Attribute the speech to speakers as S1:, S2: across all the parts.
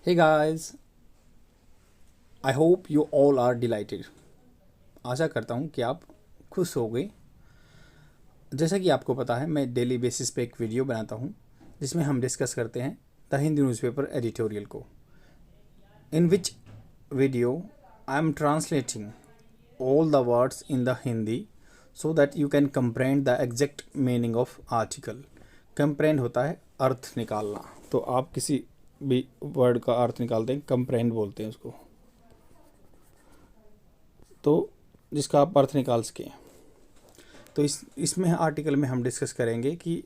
S1: Hey guys, I hope you all are delighted. आशा करता हूँ कि आप खुश हो गए। जैसा कि आपको पता है, मैं डेली बेसिस पे एक वीडियो बनाता हूँ जिसमें हम डिस्कस करते हैं द हिंदू न्यूज़पेपर एडिटोरियल को। In which video I am translating all the words in the Hindi so that you can comprehend the exact meaning of article. comprehend होता है अर्थ निकालना। तो आप किसी भी वर्ड का अर्थ निकालते हैं, comprehend बोलते हैं उसको, तो जिसका आप अर्थ निकाल सकें। तो इसमें आर्टिकल में हम डिस्कस करेंगे कि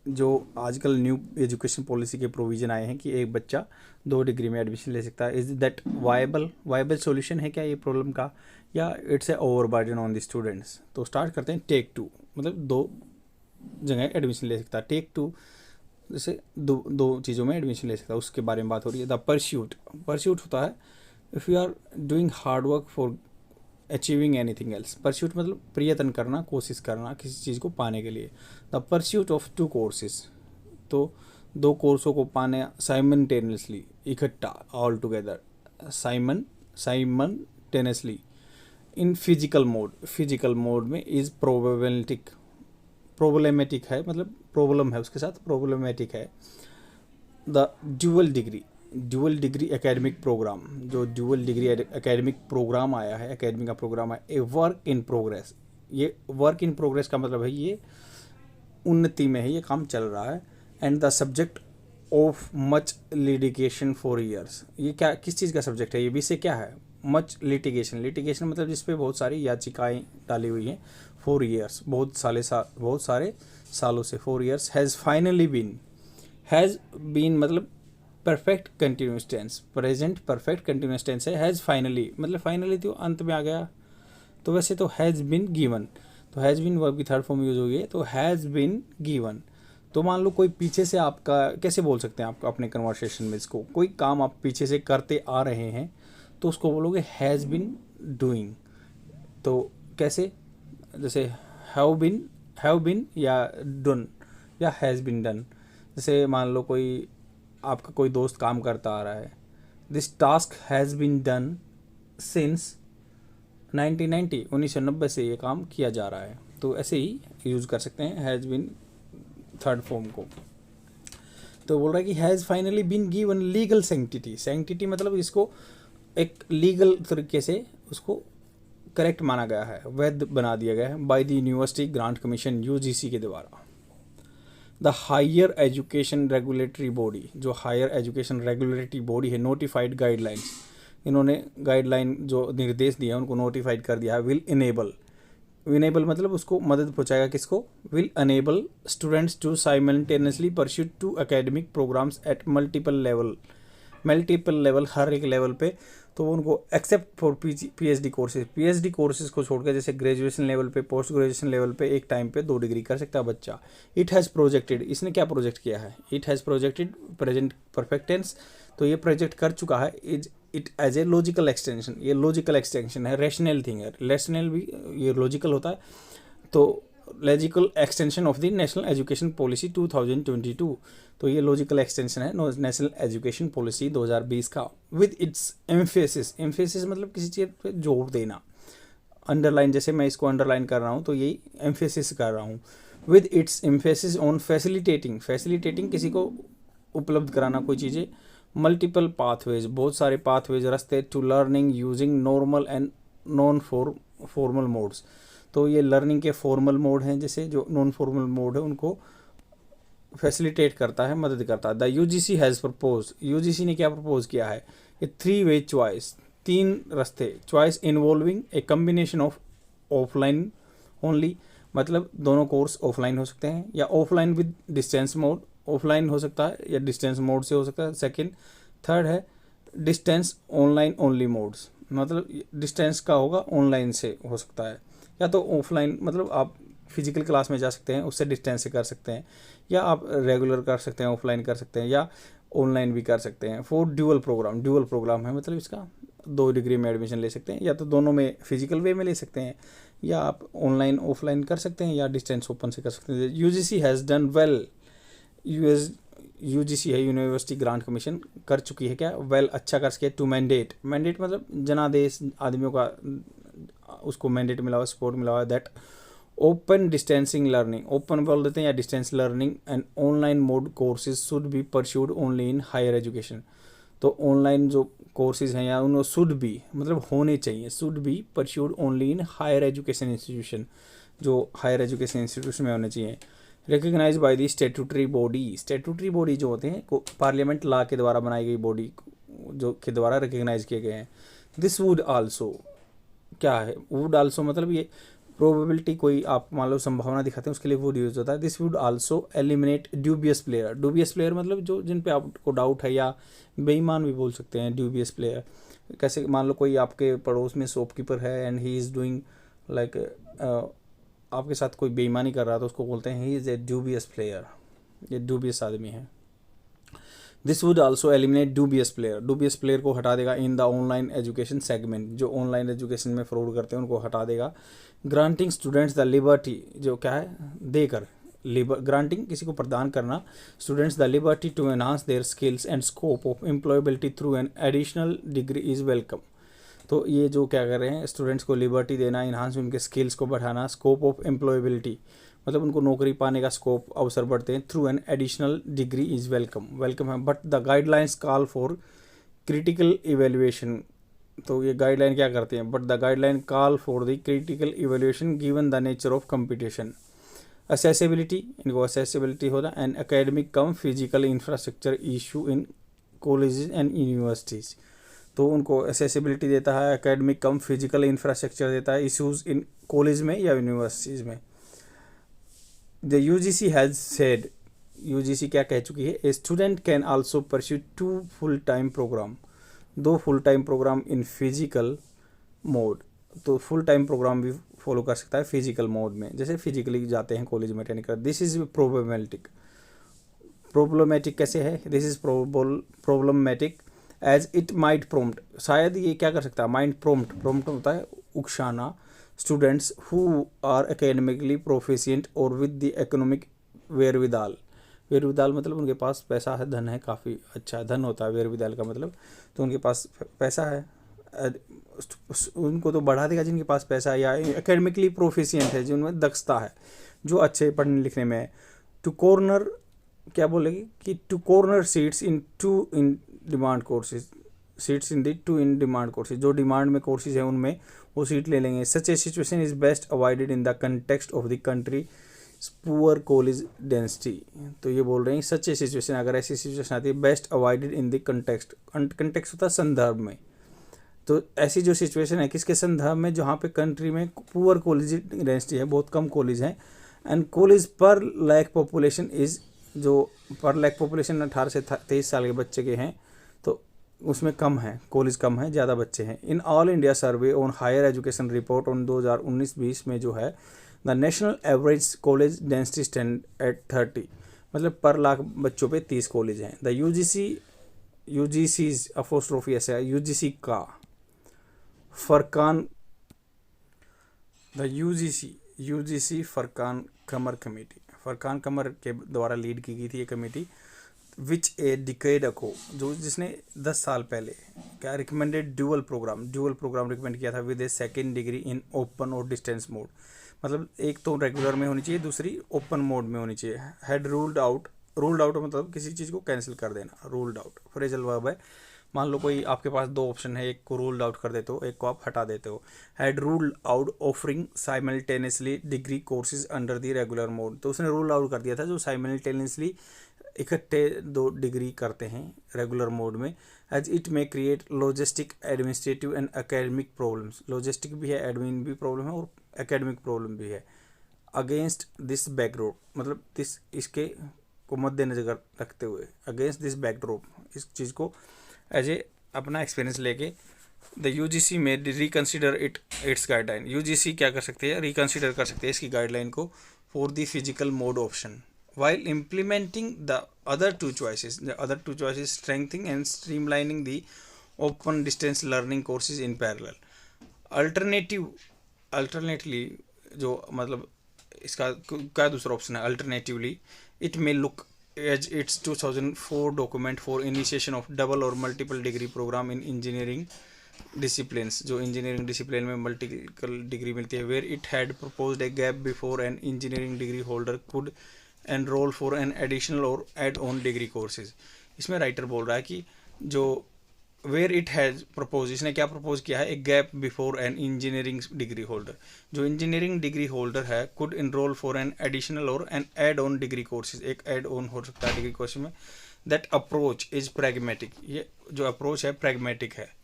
S1: जो आजकल न्यू एजुकेशन पॉलिसी के प्रोविज़न आए हैं कि एक बच्चा 2 डिग्री में एडमिशन ले सकता है। इज़ दैट वायबल सॉल्यूशन है क्या ये प्रॉब्लम का, या it's a over burden on the students. तो स्टार्ट करते हैं। टेक 2 मतलब 2 जगह एडमिशन ले सकता है। टेक 2 जैसे दो चीज़ों में एडमिशन ले सकता है, उसके बारे में बात हो रही है। द परस्यूट होता है if you are doing hard work for achieving anything else. Pursuit मतलब प्रयत्न करना, कोशिश करना किसी चीज़ को पाने के लिए। द परस्यूट ऑफ 2 कोर्सेज, तो 2 कोर्सों को पाने साइमल्टेनियसली, इकट्ठा, all together, simultaneously in physical mode में इज़ प्रॉब्लमेटिक है, मतलब प्रॉब्लम है उसके साथ, प्रॉब्लमेटिक है। The dual degree academic program, जो ड्यूअल डिग्री एकेडमिक प्रोग्राम आया है, एकेडमिक का प्रोग्राम है, ए वर्क इन प्रोग्रेस। ये वर्क इन प्रोग्रेस का मतलब है ये उन्नति में है, ये काम चल रहा है। And the subject of much litigation for years, ये क्या किस चीज़ का सब्जेक्ट है, ये विषय क्या है? मच लिटिगेशन मतलब जिसपे बहुत सारी याचिकाएं डाली हुई हैं। 4 ईयर्स, बहुत सारे सालों से। 4 ईयर्स हैज़ फाइनली बीन मतलब perfect continuous tense, present perfect continuous tense है। हैज़ फाइनली मतलब फाइनली तो अंत में आ गया। तो वैसे तो हैज़ बिन गिवन, तो हैज़ बिन वर्ब की थर्ड फॉर्म यूज हुई है, तो हैज़ बिन गिवन। तो मान लो कोई पीछे से आपका, कैसे बोल सकते हैं आप अपने कन्वर्सेशन में इसको, कोई काम आप पीछे से करते आ रहे हैं तो उसको बोलोगे हैज़ बिन डूइंग। तो कैसे, जैसे हैव बिन या डन या हैज़ बिन डन। जैसे मान लो आपका कोई दोस्त काम करता आ रहा है, this task has been done since 1990 से ये काम किया जा रहा है। तो ऐसे ही यूज़ कर सकते हैं हैज़ बिन थर्ड फॉर्म को। तो बोल रहा है कि has finally been given legal sanctity मतलब इसको एक लीगल तरीके से उसको करेक्ट माना गया है, वैध बना दिया गया है by the university grant commission UGC के द्वारा। The higher education regulatory body, जो हायर एजुकेशन रेगुलेटरी बॉडी है, नोटिफाइड गाइडलाइंस, इन्होंने गाइडलाइन जो निर्देश दिया है उनको नोटिफाइड कर दिया है। विल इनेबल मतलब उसको मदद पहुंचाएगा, किसको? Will enable students to simultaneously pursue 2 academic programs at multiple level, हर एक लेवल पे। तो उनको एक्सेप्ट फॉर पीएचडी कोर्सेज को छोड़कर, जैसे ग्रेजुएशन लेवल पे, पोस्ट ग्रेजुएशन लेवल पे एक टाइम पे 2 डिग्री कर सकता है बच्चा। इट हैज़ प्रोजेक्टेड, इसने क्या प्रोजेक्ट किया है? It has projected present perfect tense, तो ये प्रोजेक्ट कर चुका है। It as a logical extension, ये लॉजिकल एक्सटेंशन है, रैशनल थिंग है। रैशनल भी ये लॉजिकल होता है, तो logical extension of the national education policy 2022। तो ये लॉजिकल एक्सटेंशन है नेशनल एजुकेशन पॉलिसी 2020 का। विद इट्स एम्फेसिस मतलब किसी चीज़ पे जोर देना। अंडरलाइन, जैसे मैं इसको अंडरलाइन कर रहा हूँ तो यही एम्फेसिस कर रहा हूँ। With its emphasis on facilitating किसी को उपलब्ध कराना कोई चीज़ें। मल्टीपल पाथवेज, बहुत सारे पाथवेज, रास्ते, to learning using normal and non formal modes. तो ये लर्निंग के फॉर्मल मोड हैं, जैसे जो नॉन फॉर्मल मोड है उनको फैसिलिटेट करता है, मदद करता है। The UGC has propose, UGC ने क्या प्रपोज किया है? ए 3-वे चॉइस, 3 रास्ते, choice involving A combination of offline only, मतलब दोनों कोर्स ऑफलाइन हो सकते हैं या offline with distance mode, offline हो सकता है या डिस्टेंस मोड से हो सकता है। सेकंड, थर्ड है डिस्टेंस ऑनलाइन ओनली मोड्स, मतलब डिस्टेंस का होगा, ऑनलाइन से हो सकता है, या तो ऑफलाइन मतलब आप फिजिकल क्लास में जा सकते हैं, उससे डिस्टेंस से कर सकते हैं, या आप रेगुलर कर सकते हैं, ऑफलाइन कर सकते हैं, या ऑनलाइन भी कर सकते हैं। फॉर ड्यूअल प्रोग्राम है, मतलब इसका 2 डिग्री में एडमिशन ले सकते हैं, या तो दोनों में फिजिकल वे में ले सकते हैं, या आप ऑनलाइन ऑफलाइन कर सकते हैं, या डिस्टेंस ओपन से कर सकते हैं। UGC has done well, UGC है, यूनिवर्सिटी ग्रांट कमीशन, कर चुकी है क्या, वेल अच्छा कर सके, टू मैंडेट, मैंडेट मतलब जनादेश आदमियों का उसको मैंडेट मिला हुआ, सपोर्ट मिला हुआ, that open distancing learning, open बोल देते हैं या distance learning and online mode courses should be pursued only in higher education. तो ऑनलाइन जो कोर्सेज हैं या उन शुड बी मतलब होने चाहिए, should be pursued only in higher education institution, जो हायर एजुकेशन इंस्टीट्यूशन में होने चाहिए। Recognise by the statutory body, statutory body जो होते हैं पार्लियामेंट ला के द्वारा बनाई गई बॉडी जो के द्वारा रिकग्नाइज किए गए हैं। दिस वुड आल्सो, क्या है वुड आल्सो मतलब ये प्रोबेबिलिटी, कोई आप मान लो संभावना दिखाते हैं उसके लिए वुड यूज होता है। This would also eliminate dubious player, dubious player मतलब जो जिन पे आपको डाउट है या बेईमान भी बोल सकते हैं ड्यूबियस प्लेयर। कैसे, मान लो कोई आपके पड़ोस में शॉपकीपर है and he is doing like, आपके साथ कोई बेईमानी कर रहा है तो उसको बोलते हैं he is a dubious player, ये ड्यूबियस आदमी है। This would also eliminate dubious player, dubious player को हटा देगा in the online education segment, जो ऑनलाइन एजुकेशन में फ्रॉड करते हैं उनको हटा देगा। ग्रांटिंग स्टूडेंट्स द लिबर्टी, जो क्या है देकर, ग्रांटिंग किसी को प्रदान करना, students the liberty to enhance their skills and scope of employability through an additional degree is welcome. तो ये जो क्या कर रहे हैं, स्टूडेंट्स को लिबर्टी देना, इन्हांस उनके स्किल्स को बढ़ाना, स्कोप ऑफ एम्प्लॉयबिलिटी मतलब उनको नौकरी पाने का स्कोप अवसर बढ़ते हैं, through an additional degree is welcome, welcome है। But the guidelines call for critical evaluation, तो ये गाइडलाइन क्या करते हैं, but the guideline call for the critical evaluation given the nature of competition. Accessibility, इनको असेसिबिलिटी होता है, and academic cum physical infrastructure issue in colleges and universities, तो उनको एसेसिबिलिटी देता है, एकेडमिक कम फिजिकल इंफ्रास्ट्रक्चर देता है इशूज़ इन कॉलेज में या यूनिवर्सिटीज़ में। The UGC has said, UGC क्या कह चुकी है, a student can also pursue 2 full time program, 2 full time program in physical mode, तो फुल टाइम प्रोग्राम भी फॉलो कर सकता है फिजिकल मोड में, जैसे फिजिकली जाते हैं कॉलेज में अटेंड कर। दिस इज प्रॉब्लमेटिक, प्रॉब्लमेटिक कैसे है, this is problematic as it might prompt, शायद ये क्या कर सकता है, माइंड प्रोम्प्ट, प्रोम्प्ट होता है उकसाना, students who are academically proficient और with the economic wherewithal, wherewithal मतलब उनके पास पैसा है, धन है, काफ़ी अच्छा धन होता है वेरविदाल का मतलब, तो उनके पास पैसा है, उनको तो बढ़ा देगा जिनके पास पैसा है, या एकेडमिकली प्रोफिशिएंट है जिनमें दक्षता है, जो अच्छे पढ़ने लिखने में है। टू कॉर्नर, क्या बोलेगी कि to corner seats in to in demand courses, seats in the to in demand courses, जो डिमांड में कोर्सेज हैं उनमें वो सीट ले लेंगे। Such a situation is best avoided in the context of the country poor college density, तो ये बोल रहे हैं सच ए सिचुएशन, अगर ऐसी सिचुएशन आती है, best avoided in the context, context होता है संदर्भ में, तो ऐसी जो सिचुएशन है किसके संदर्भ में, जहाँ पे कंट्री में पुअर कॉलेज डेंसिटी है, बहुत कम कॉलेज हैं, एंड कॉलेज पर लैक पॉपुलेशन इज, जो पर लैक पॉपुलेशन 18 से 23 साल के बच्चे के हैं तो उसमें कम है, कॉलेज कम है, ज़्यादा बच्चे हैं। In all India survey on higher education report on 2019-20 में जो है, the national average college density stand at 30, मतलब पर लाख बच्चों पे 30 कॉलेज हैं। द यूजीसी अपोस्ट्रोफी ऐसे है, यूजीसी का Furqan, the UGC Furqan Qamar committee, Furqan Qamar के द्वारा लीड की गई थी ये कमेटी, विच ए डिकेड अको, जो जिसने 10 साल पहले क्या रिकमेंडेड ड्यूअल प्रोग्राम रिकमेंड किया था with A second degree in open और डिस्टेंस मोड, मतलब एक तो रेगुलर में होनी चाहिए, दूसरी ओपन मोड में होनी चाहिए। हैड रूल्ड आउट मतलब किसी चीज़ को कैंसिल कर देना, रूल्ड आउट फ्रेजल वर्ब है, मान लो कोई आपके पास 2 ऑप्शन है, एक को रूल्ड आउट कर देते हो, एक को आप हटा देते हो। Had ruled out offering simultaneously degree courses under the regular mode, तो उसने रूल आउट कर दिया था जो साइमल्टेनियसली इकट्ठे 2 डिग्री करते हैं रेगुलर मोड में, एज इट में create logistic administrative and academic problems, logistic भी है, एडमिन भी प्रॉब्लम है और एकेडमिक प्रॉब्लम भी है। अगेंस्ट दिस बैकड्रॉप मतलब इसके को मद्देनजर रखते हुए, अगेंस्ट दिस बैकड्रॉप, इस चीज़ को एज ए अपना एक्सपीरियंस लेके द यूजीसी में रिकन्सिडर इट्स गाइडलाइन, यूजीसी क्या कर सकती है, रिकन्सिडर कर सकती है इसकी गाइडलाइन को for the physical mode option, while implementing the other two choices strengthening and streamlining the open distance learning courses in parallel। Alternately जो मतलब इसका क्या दूसरा ऑप्शन है, alternatively it may look as its 2004 document for initiation of double or multiple degree program in engineering disciplines, जो engineering discipline में multiple degree मिलती है, where it had proposed a gap before an engineering degree holder could enroll for an additional or add-on degree courses। इसमें writer बोल रहा है कि जो वेयर इट हैज़ प्रपोज, इसने क्या प्रपोज किया है, एक gap before an engineering degree holder, जो इंजीनियरिंग डिग्री होल्डर है could enroll for an additional or an add on degree courses, एक एड ऑन हो सकता है डिग्री कोर्स में। दैट अप्रोच इज प्रैग्मेटिक, ये जो अप्रोच है प्रैग्मेटिक है,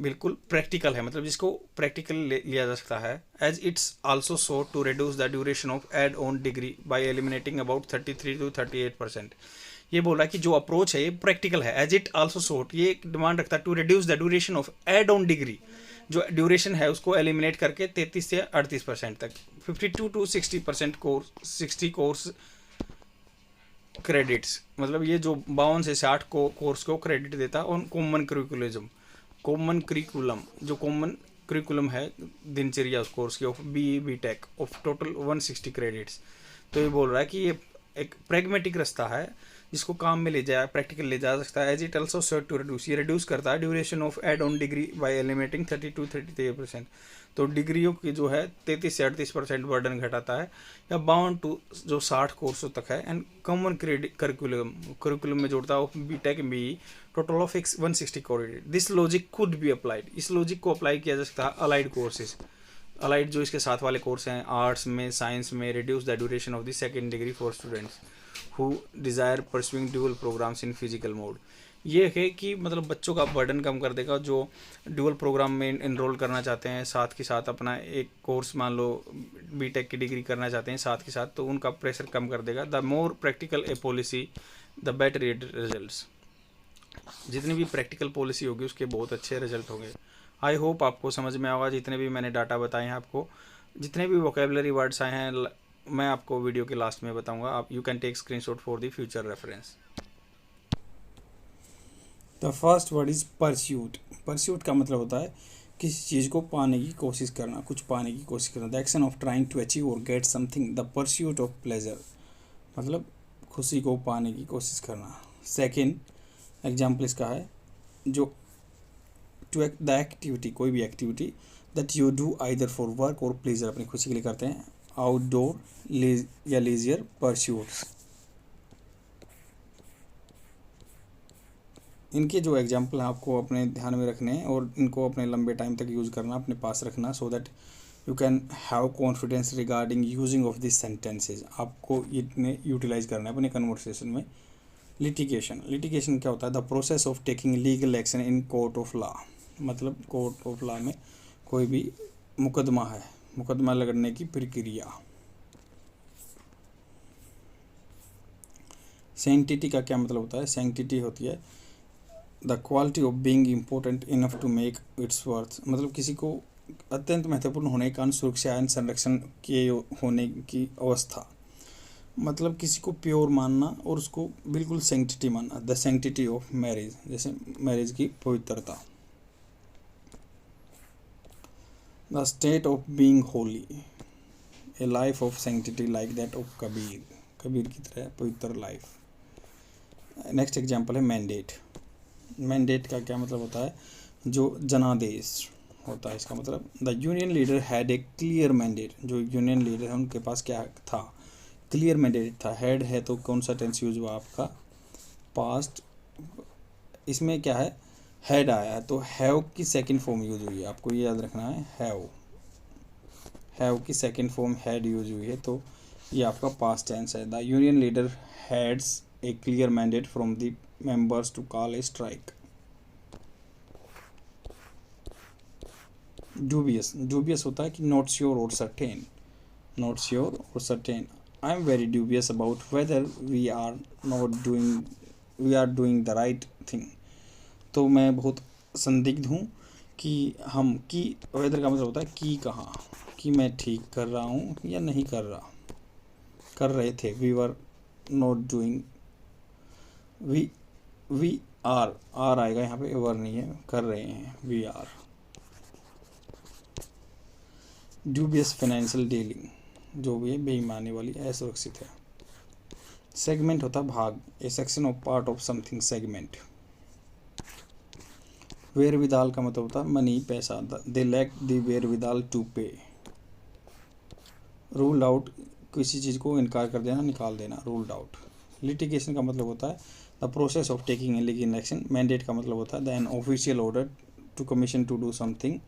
S1: बिल्कुल प्रैक्टिकल है, मतलब जिसको प्रैक्टिकल लिया जा सकता है। As it's also so to reduce the duration of add on degree by eliminating about 33 to 38%। ये बोल रहा है कि जो अप्रोच है ये प्रैक्टिकल है। एज इट आल्सो सोट, ये डिमांड रखता है to reduce the duration of add on degree, जो ड्यूरेशन है उसको एलिमिनेट करके 33 से 38% तक, 52 to 60% कोर्स, 60 कोर्स क्रेडिट्स, मतलब ये जो 52 से 60 को कोर्स को क्रेडिट देता है on common curriculum, common curriculum, जो कॉमन करिकुलम है दिनचर्या उस कोर्स की, of B tech of total 160 credits. तो ये बोल रहा है कि ये एक प्रैग्मेटिक रास्ता है जिसको काम में ले जाया, प्रैक्टिकल ले जा सकता है। As it also sought to reduce, ये रिड्यूस करता है duration of add on degree by eliminating 30 to 33%। तो डिग्रियों की जो है 33 से 38% बर्डन घटाता है, या 52 to जो 60 कोर्सों तक है, एंड कॉमन करिकुलम में जोड़ता है B tech B total of 160 credit. This logic could be applied, इस लॉजिक को अप्लाई किया जा सकता है अलाइड कोर्सेज, अलाइड जो इसके साथ वाले कोर्स हैं आर्ट्स में, साइंस में, reduce the duration of the second degree for students who desire pursuing dual programs in physical mode. ये है कि मतलब बच्चों का बर्डन कम कर देगा जो ड्यूअल प्रोग्राम में इनरोल करना चाहते हैं, साथ के साथ अपना एक कोर्स मान लो बीटेक की डिग्री करना चाहते हैं साथ के साथ, तो उनका प्रेशर कम कर देगा। The more practical A policy the better it results, जितनी भी प्रैक्टिकल पॉलिसी होगी उसके बहुत अच्छे रिजल्ट होंगे। आई होप आपको समझ में आएगा जितने भी मैंने डाटा बताए हैं आपको, जितने भी वोकेबलरी वर्ड्स आए हैं मैं आपको वीडियो के लास्ट में बताऊंगा, आप you can take screenshot for the future reference.
S2: The first word is pursuit. Pursuit का मतलब होता है किसी चीज़ को पाने की कोशिश करना, कुछ पाने की कोशिश करना। The action of trying to achieve or get something, the pursuit of pleasure, मतलब खुशी को पाने की कोशिश करना। सेकेंड एग्जाम्पल इसका है जो टू द एक्टिविटी, कोई भी activity that you do either for work और प्लेजर, अपनी खुशी के लिए करते हैं। आउटडोर या लीजियर परस्यूट्स। इनके जो एग्जाम्पल हैं आपको अपने ध्यान में रखने हैं और इनको अपने लंबे टाइम तक यूज़ करना, अपने पास रखना, so that you can have confidence regarding using of this sentences. आपको इतने यूटिलाइज करना है अपने कन्वर्सेशन में। लिटिगेशन, लिटिगेशन क्या होता है, the process of taking legal action in court of law, मतलब कोर्ट ऑफ लॉ में कोई भी मुकदमा है, मुकदमा लड़ने की प्रक्रिया। सैंक्टिटी का क्या मतलब होता है, सैंक्टिटी होती है the quality of being important enough to make its worth, मतलब किसी को अत्यंत महत्वपूर्ण होने के कारण सुरक्षा एवं संरक्षण के होने की अवस्था, मतलब किसी को प्योर मानना और उसको बिल्कुल सैंक्टिटी मानना। द सैंक्टिटी ऑफ मैरिज, जैसे मैरिज की पवित्रता। The state of being Holi, A life of sanctity like that of Kabir, Kabir की तरह पवित्र लाइफ। नेक्स्ट एग्जाम्पल है मैंडेट। मैंडेट का क्या मतलब होता है, जो जनादेश होता है, इसका मतलब the union leader had a clear mandate, जो यूनियन लीडर है उनके पास क्या था, क्लियर मैंडेट था। हैड है तो कौन सा टेंस यूज हुआ आपका, पास्ट। इसमें क्या है, हैड आया है तो हैव की सेकंड फॉर्म यूज हुई है, आपको ये याद रखना है। हैव की सेकंड फॉर्म हैड यूज हुई है, तो ये आपका पास्ट टेंस है। The union leader heads a clear mandate from the members to call a strike. Dubious, dubious होता है कि नॉट श्योर और सर्टेन, नॉट श्योर और certain. I am very dubious about whether we are doing the right thing, तो मैं बहुत संदिग्ध हूँ कि हम, की वेदर का मतलब होता है कि कहाँ, कि मैं ठीक कर रहा हूँ या नहीं कर रहा, कर रहे थे। We were not doing, we are आएगा यहाँ पे, वर नहीं है, कर रहे हैं, we are. Dubious financial dealing, जो भी है बेईमानी वाली, असुरक्षित है। सेगमेंट होता है भाग, a section of part of something, segment. Wherewithal का मतलब होता है मनी, पैसा, they lack the wherewithal to pay. Ruled out, किसी चीज़ को इनकार कर देना, निकाल देना, रूल्ड आउट। लिटिगेशन का मतलब होता है the process of taking a legal action. Mandate का मतलब होता है the an official order to commission to do something.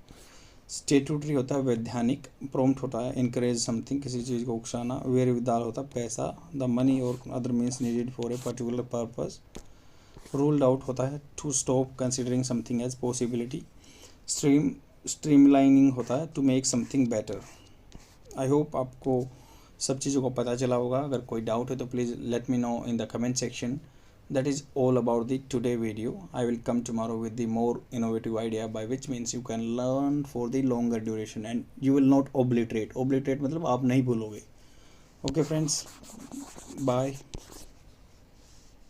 S2: Statutory होता है वैधानिक। प्रॉम्प्ट होता है इनकरेज समथिंग, किसी चीज़ को उकसाना। वेयर विदाल होता है पैसा, द मनी और other means needed for a particular purpose. Ruled out होता है to stop considering something as possibility. Streamlining होता है to make something better. I hope आपको सब चीज़ों को पता चला होगा। अगर कोई डाउट है तो please let me know in the comment section. That is all about the today video. I will come tomorrow with the more innovative idea, by which means you can learn for the longer duration and you will not obliterate. Obliterate मतलब आप नहीं भूलोगे. Okay friends, bye.